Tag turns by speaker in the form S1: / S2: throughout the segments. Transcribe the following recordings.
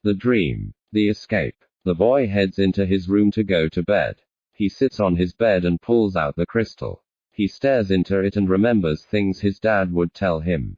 S1: The dream. The escape. The boy heads into his room to go to bed. He sits on his bed and pulls out the crystal. He stares into it and remembers things his dad would tell him.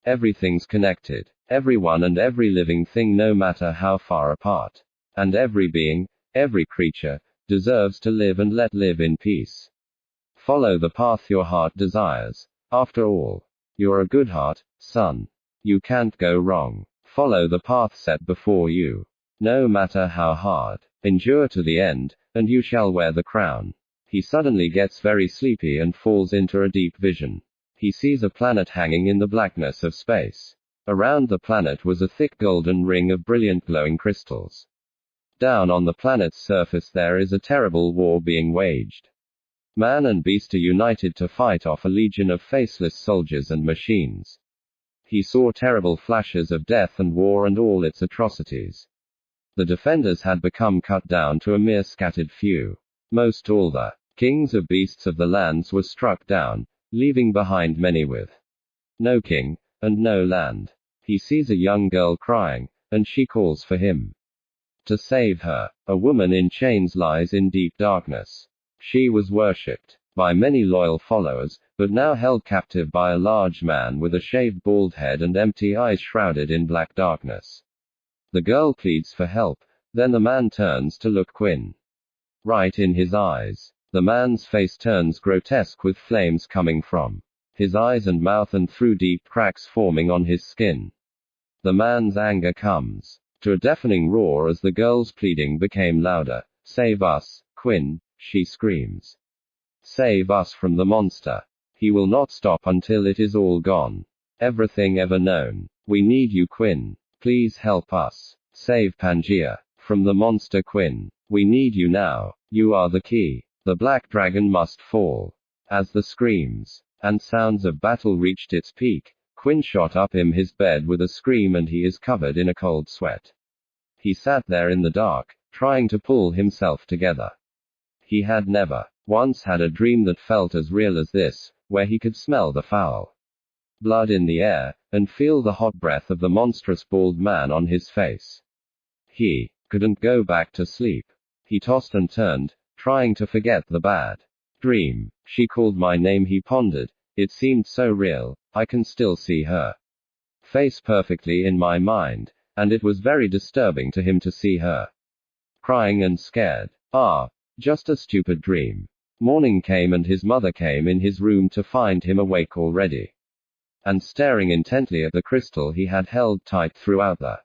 S1: Everything's connected. Everyone and every living thing, no matter how far apart. And every being, every creature, deserves to live and let live in peace. Follow the path your heart desires. After all, you're a Goodheart, son. You can't go wrong. Follow the path set before you. No matter how hard. Endure to the end, and you shall wear the crown. He suddenly gets very sleepy and falls into a deep vision. He sees a planet hanging in the blackness of space. Around the planet was a thick golden ring of brilliant glowing crystals. Down on the planet's surface there is a terrible war being waged. Man and beast are united to fight off a legion of faceless soldiers and machines. He saw terrible flashes of death and war and all its atrocities. The defenders had become cut down to a mere scattered few. Most all the kings of beasts of the lands were struck down, leaving behind many with no king, and no land. He sees a young girl crying, and she calls for him to save her. A woman in chains lies in deep darkness. She was worshipped by many loyal followers, but now held captive by a large man with a shaved bald head and empty eyes shrouded in black darkness. The girl pleads for help, then the man turns to look Quinn right in his eyes. The man's face turns grotesque with flames coming from his eyes and mouth and through deep cracks forming on his skin. The man's anger comes to a deafening roar as the girl's pleading became louder. Save us, Quinn, she screams. Save us from the monster. He will not stop until it is all gone. Everything ever known. We need you, Quinn. Please help us. Save Pangea from the monster, Quinn. We need you now. You are the key. The black dragon must fall. As the screams and sounds of battle reached its peak, Quinn shot up in his bed with a scream and he is covered in a cold sweat. He sat there in the dark, trying to pull himself together. He had never once had a dream that felt as real as this, where he could smell the foul blood in the air, and feel the hot breath of the monstrous bald man on his face. He couldn't go back to sleep. He tossed and turned, trying to forget the bad dream. She called my name, he pondered. It seemed so real. I can still see her face perfectly in my mind, and it was very disturbing to him to see her crying and scared. Just a stupid dream. Morning came and his mother came in his room to find him awake already and staring intently at the crystal he had held tight throughout the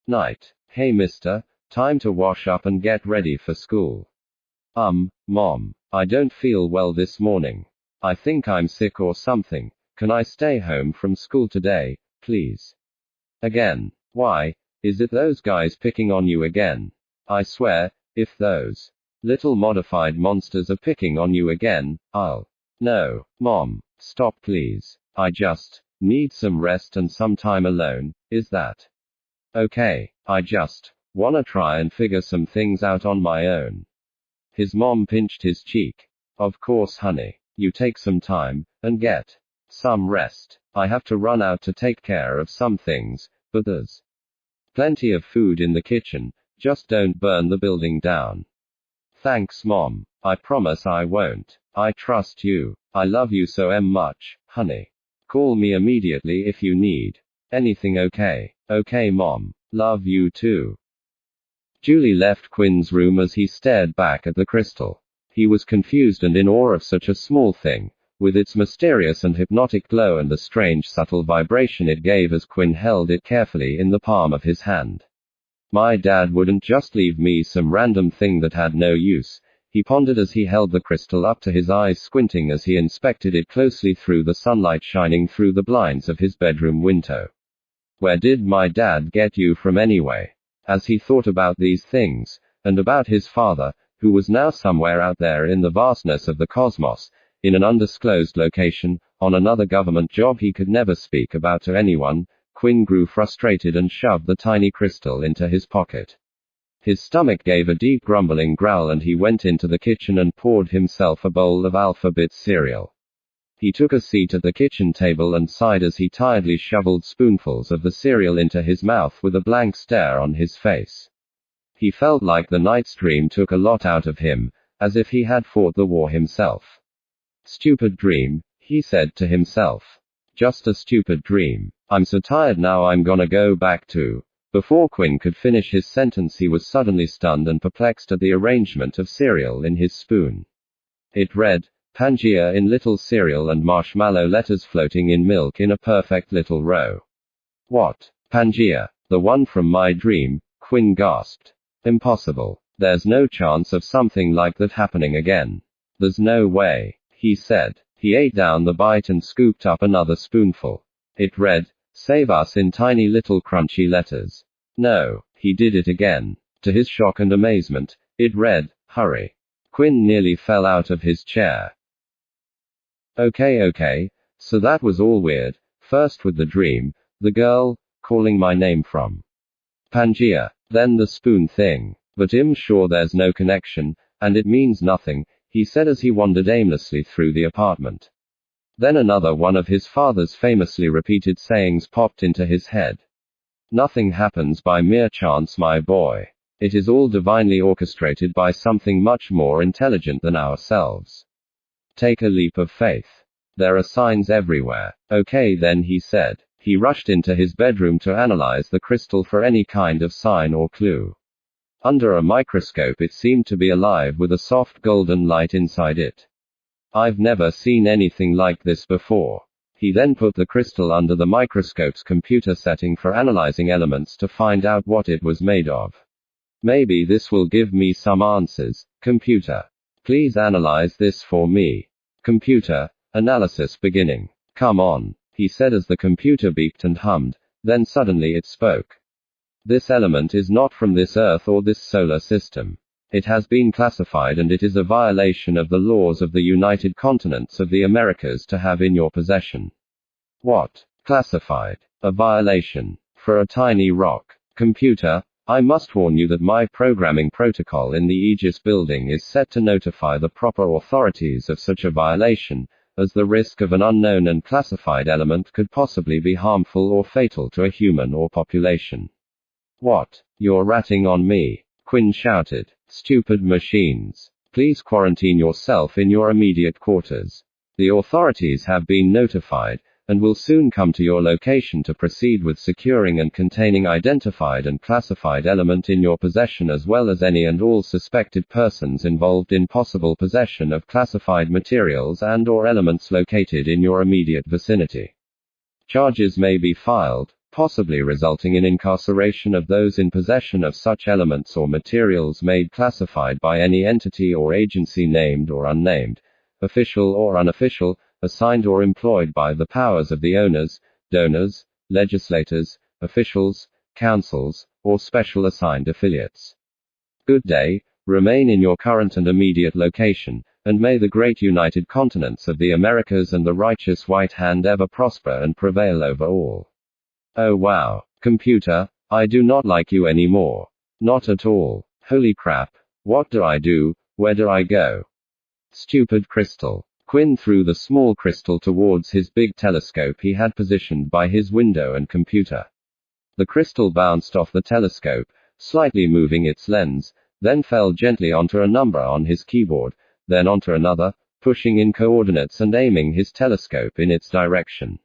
S1: night. Hey mister, time to wash up and get ready for school. Mom, I don't feel well this morning. I think I'm sick or something. Can I stay home from school today, please? Again. Why? Is it those guys picking on you again? I swear, if those little modified monsters are picking on you again, I'll... No, Mom, stop please. I just need some rest and some time alone. Is that okay? I just wanna try and figure some things out on my own. His mom pinched his cheek. Of course, honey. You take some time, and get some rest. I have to run out to take care of some things, but there's plenty of food in the kitchen. Just don't burn the building down. Thanks, Mom. I promise I won't. I trust you. I love you so much, honey. Call me immediately if you need anything, okay? Okay, Mom. Love you too. Julie left Quinn's room as he stared back at the crystal. He was confused and in awe of such a small thing, with its mysterious and hypnotic glow and the strange subtle vibration it gave as Quinn held it carefully in the palm of his hand. My dad wouldn't just leave me some random thing that had no use, he pondered as he held the crystal up to his eyes, squinting as he inspected it closely through the sunlight shining through the blinds of his bedroom window. Where did my dad get you from anyway? As he thought about these things, and about his father, who was now somewhere out there in the vastness of the cosmos, in an undisclosed location, on another government job he could never speak about to anyone, Quinn grew frustrated and shoved the tiny crystal into his pocket. His stomach gave a deep grumbling growl and he went into the kitchen and poured himself a bowl of alphabet cereal. He took a seat at the kitchen table and sighed as he tiredly shoveled spoonfuls of the cereal into his mouth with a blank stare on his face. He felt like the night's dream took a lot out of him, as if he had fought the war himself. Stupid dream, he said to himself. Just a stupid dream. I'm so tired now I'm gonna go back to. Before Quinn could finish his sentence he was suddenly stunned and perplexed at the arrangement of cereal in his spoon. It read, Pangea in little cereal and marshmallow letters floating in milk in a perfect little row. What? Pangea? The one from my dream? Quinn gasped. Impossible. There's no chance of something like that happening again. There's no way, he said. He ate down the bite and scooped up another spoonful. It read, Save us in tiny little crunchy letters. No, he did it again. To his shock and amazement, it read, Hurry. Quinn nearly fell out of his chair. Okay, so that was all weird. First with the dream, the girl, calling my name from Pangea, then the spoon thing. But I'm sure there's no connection, and it means nothing, he said as he wandered aimlessly through the apartment. Then another one of his father's famously repeated sayings popped into his head. Nothing happens by mere chance, my boy. It is all divinely orchestrated by something much more intelligent than ourselves. Take a leap of faith. There are signs everywhere. Okay then, he said. He rushed into his bedroom to analyze the crystal for any kind of sign or clue. Under a microscope it seemed to be alive with a soft golden light inside it. I've never seen anything like this before. He then put the crystal under the microscope's computer setting for analyzing elements to find out what it was made of. Maybe this will give me some answers. Computer, please analyze this for me. Computer, analysis beginning. Come on, he said as the computer beeped and hummed, then suddenly it spoke. This element is not from this Earth or this solar system. It has been classified and it is a violation of the laws of the United Continents of the Americas to have in your possession. What? Classified? A violation? For a tiny rock? Computer, I must warn you that my programming protocol in the Aegis Building is set to notify the proper authorities of such a violation, as the risk of an unknown and classified element could possibly be harmful or fatal to a human or population. What? You're ratting on me? Quinn shouted. Stupid machines. Please quarantine yourself in your immediate quarters. The authorities have been notified, and will soon come to your location to proceed with securing and containing identified and classified element in your possession as well as any and all suspected persons involved in possible possession of classified materials and or elements located in your immediate vicinity. Charges may be filed, possibly resulting in incarceration of those in possession of such elements or materials made classified by any entity or agency named or unnamed, official or unofficial, assigned or employed by the powers of the owners, donors, legislators, officials, councils, or special assigned affiliates. Good day, remain in your current and immediate location, and may the great United Continents of the Americas and the righteous white hand ever prosper and prevail over all. Oh wow, computer, I do not like you anymore. Not at all. Holy crap, what do I do, where do I go? Stupid crystal. Quinn threw the small crystal towards his big telescope he had positioned by his window and computer. The crystal bounced off the telescope, slightly moving its lens, then fell gently onto a number on his keyboard, then onto another, pushing in coordinates and aiming his telescope in its direction.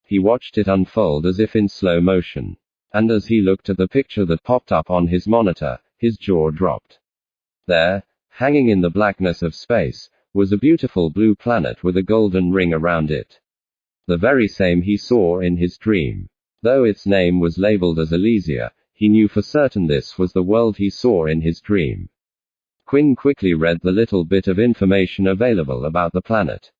S1: He watched it unfold as if in slow motion. And as he looked at the picture that popped up on his monitor, his jaw dropped. There, hanging in the blackness of space, was a beautiful blue planet with a golden ring around it. The very same he saw in his dream. Though its name was labeled as Elysia, he knew for certain this was the world he saw in his dream. Quinn quickly read the little bit of information available about the planet.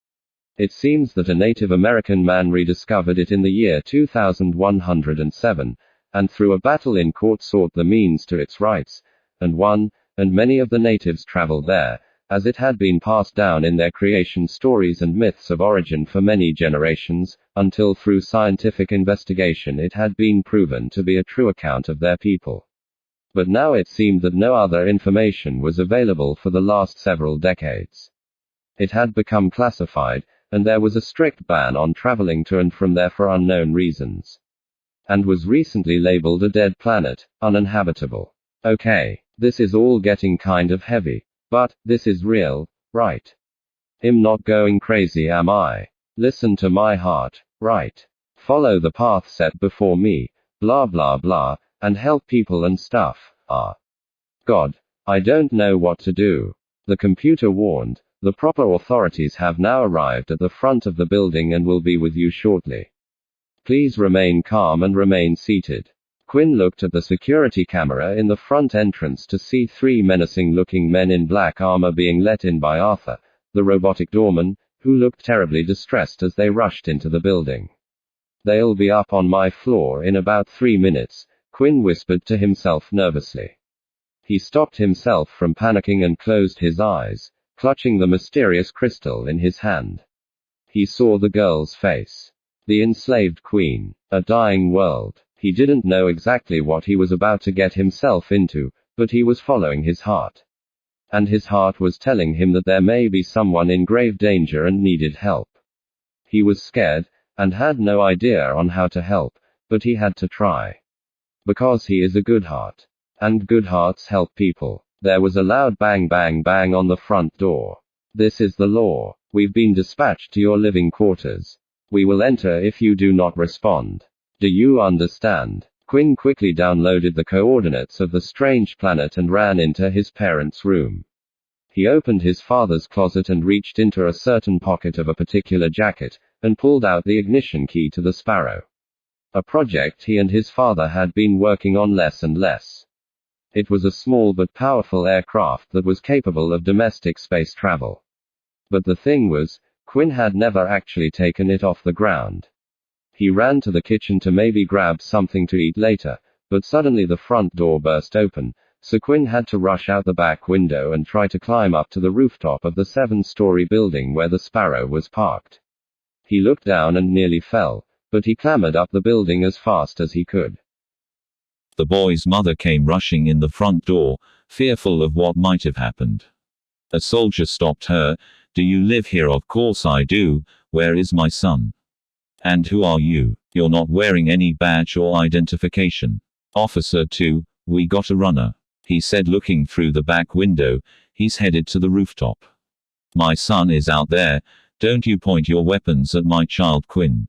S1: It seems that a Native American man rediscovered it in the year 2107, and through a battle in court sought the means to its rights, and won, and many of the natives traveled there, as it had been passed down in their creation stories and myths of origin for many generations, until through scientific investigation it had been proven to be a true account of their people. But now it seemed that no other information was available for the last several decades. It had become classified, and there was a strict ban on traveling to and from there for unknown reasons. And was recently labeled a dead planet, uninhabitable. Okay, this is all getting kind of heavy. But, this is real, right? I'm not going crazy, am I? Listen to my heart, right? Follow the path set before me, blah blah blah, and help people and stuff. God, I don't know what to do. The computer warned, the proper authorities have now arrived at the front of the building and will be with you shortly. Please remain calm and remain seated. Quinn looked at the security camera in the front entrance to see 3 menacing-looking men in black armor being let in by Arthur, the robotic doorman, who looked terribly distressed as they rushed into the building. They'll be up on my floor in about 3 minutes, Quinn whispered to himself nervously. He stopped himself from panicking and closed his eyes, clutching the mysterious crystal in his hand. He saw the girl's face. The enslaved queen. A dying world. He didn't know exactly what he was about to get himself into, but he was following his heart. And his heart was telling him that there may be someone in grave danger and needed help. He was scared, and had no idea on how to help, but he had to try. Because he is a Goodheart. And Goodhearts help people. There was a loud bang bang bang on the front door. This is the law. We've been dispatched to your living quarters. We will enter if you do not respond. Do you understand? Quinn quickly downloaded the coordinates of the strange planet and ran into his parents' room. He opened his father's closet and reached into a certain pocket of a particular jacket, and pulled out the ignition key to the Sparrow. A project he and his father had been working on less and less. It was a small but powerful aircraft that was capable of domestic space travel. But the thing was, Quinn had never actually taken it off the ground. He ran to the kitchen to maybe grab something to eat later, but suddenly the front door burst open, so Quinn had to rush out the back window and try to climb up to the rooftop of the 7-story building where the Sparrow was parked. He looked down and nearly fell, but he clambered up the building as fast as he could.
S2: The boy's mother came rushing in the front door, fearful of what might have happened. A soldier stopped her. "Do you live here?" "Of course I do. Where is my son?" "And who are you? You're not wearing any badge or identification." "Officer 2, we got a runner," he said, looking through the back window. "He's headed to the rooftop." "My son is out there. Don't you point your weapons at my child, Quinn."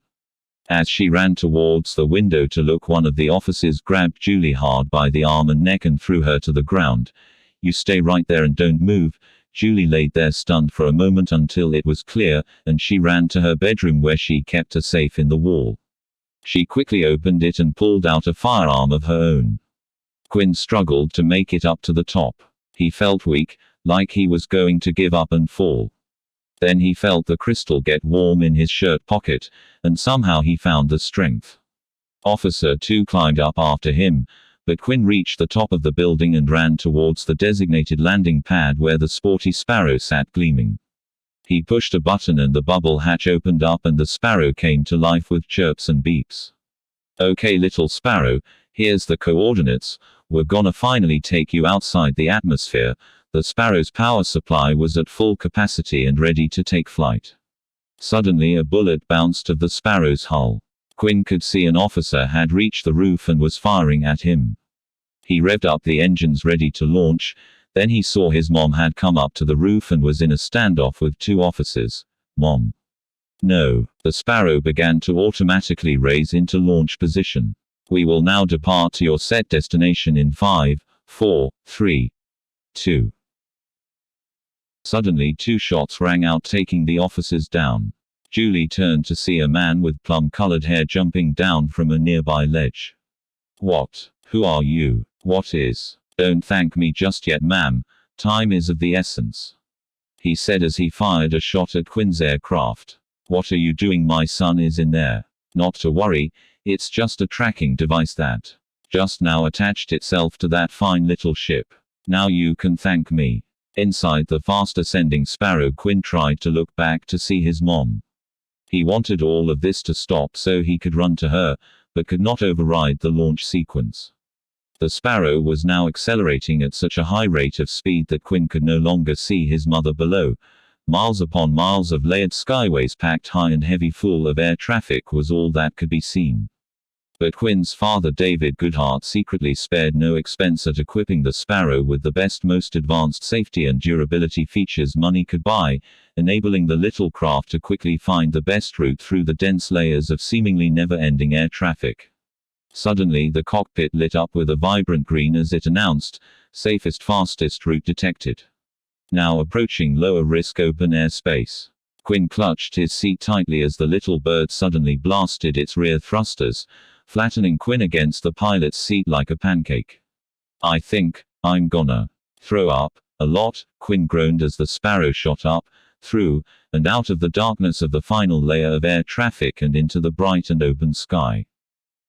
S2: As she ran towards the window to look, one of the officers grabbed Julie hard by the arm and neck and threw her to the ground. "You stay right there and don't move." Julie laid there stunned for a moment until it was clear, and she ran to her bedroom where she kept a safe in the wall. She quickly opened it and pulled out a firearm of her own. Quinn struggled to make it up to the top. He felt weak, like he was going to give up and fall. Then he felt the crystal get warm in his shirt pocket, and somehow he found the strength. Officer 2 climbed up after him, but Quinn reached the top of the building and ran towards the designated landing pad where the sporty Sparrow sat gleaming. He pushed a button and the bubble hatch opened up and the Sparrow came to life with chirps and beeps. "Okay, little Sparrow, here's the coordinates. We're gonna finally take you outside the atmosphere." The Sparrow's power supply was at full capacity and ready to take flight. Suddenly a bullet bounced off the Sparrow's hull. Quinn could see an officer had reached the roof and was firing at him. He revved up the engines ready to launch. Then he saw his mom had come up to the roof and was in a standoff with 2 officers. "Mom." "No." The Sparrow began to automatically raise into launch position. "We will now depart to your set destination in 5, 4, 3, 2. Suddenly 2 shots rang out, taking the officers down. Julie turned to see a man with plum-colored hair jumping down from a nearby ledge. "What? Who are you? What is?" "Don't thank me just yet, ma'am. Time is of the essence," he said as he fired a shot at Quinn's aircraft. "What are you doing? My son is in there." "Not to worry. It's just a tracking device that just now attached itself to that fine little ship. Now you can thank me." Inside the fast-ascending Sparrow, Quinn tried to look back to see his mom. He wanted all of this to stop so he could run to her, but could not override the launch sequence. The Sparrow was now accelerating at such a high rate of speed that Quinn could no longer see his mother below. Miles upon miles of layered skyways packed high and heavy full of air traffic was all that could be seen. But Quinn's father David Goodheart secretly spared no expense at equipping the Sparrow with the best, most advanced safety and durability features money could buy, enabling the little craft to quickly find the best route through the dense layers of seemingly never-ending air traffic. Suddenly the cockpit lit up with a vibrant green as it announced, "Safest, fastest route detected. Now approaching lower risk open air space." Quinn clutched his seat tightly as the little bird suddenly blasted its rear thrusters, flattening Quinn against the pilot's seat like a pancake. "I think I'm gonna throw up a lot," Quinn groaned as the Sparrow shot up, through, and out of the darkness of the final layer of air traffic and into the bright and open sky.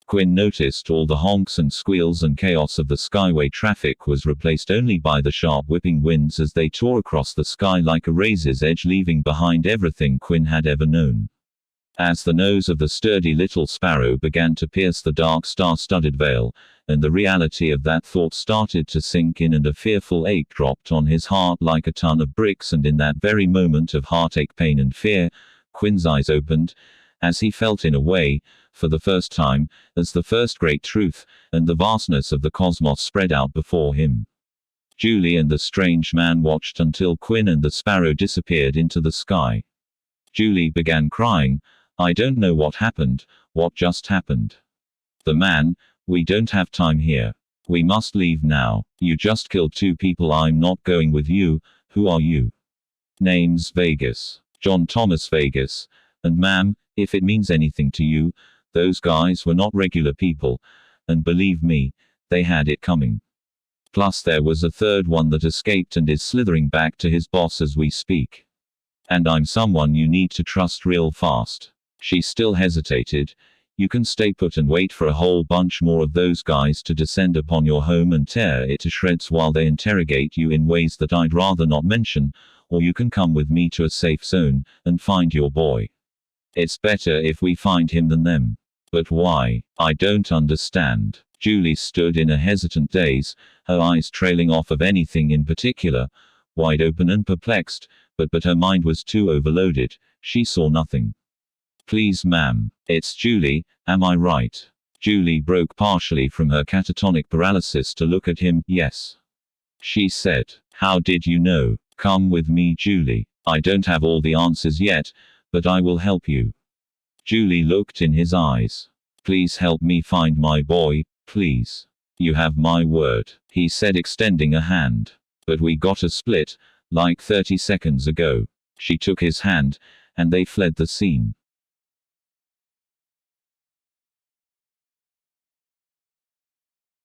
S2: Quinn noticed all the honks and squeals and chaos of the skyway traffic was replaced only by the sharp whipping winds as they tore across the sky like a razor's edge, leaving behind everything Quinn had ever known. As the nose of the sturdy little Sparrow began to pierce the dark star-studded veil, and the reality of that thought started to sink in and a fearful ache dropped on his heart like a ton of bricks, and in that very moment of heartache, pain and fear, Quinn's eyes opened, as he felt in a way, for the first time, as the first great truth, and the vastness of the cosmos spread out before him. Julie and the strange man watched until Quinn and the Sparrow disappeared into the sky. Julie began crying, "I don't know what happened, what just happened." The man, "We don't have time here. We must leave now. You just killed 2 people. I'm not going with you. Who are you?" "Name's Vegas. John Thomas Vegas. And ma'am, if it means anything to you, those guys were not regular people. And believe me, they had it coming. Plus there was a third one that escaped and is slithering back to his boss as we speak. And I'm someone you need to trust real fast." She still hesitated. "You can stay put and wait for a whole bunch more of those guys to descend upon your home and tear it to shreds while they interrogate you in ways that I'd rather not mention, or you can come with me to a safe zone, and find your boy. It's better if we find him than them." "But why? I don't understand." Julie stood in a hesitant daze, her eyes trailing off of anything in particular, wide open and perplexed, but her mind was too overloaded, she saw nothing. "Please ma'am, it's Julie, am I right?" Julie broke partially from her catatonic paralysis to look at him. "Yes," she said. "How did you know?" "Come with me, Julie. I don't have all the answers yet, but I will help you." Julie looked in his eyes. "Please help me find my boy, please. You have my word," he said, extending a hand. "But we got a split, like 30 seconds ago." She took his hand, and they fled the scene.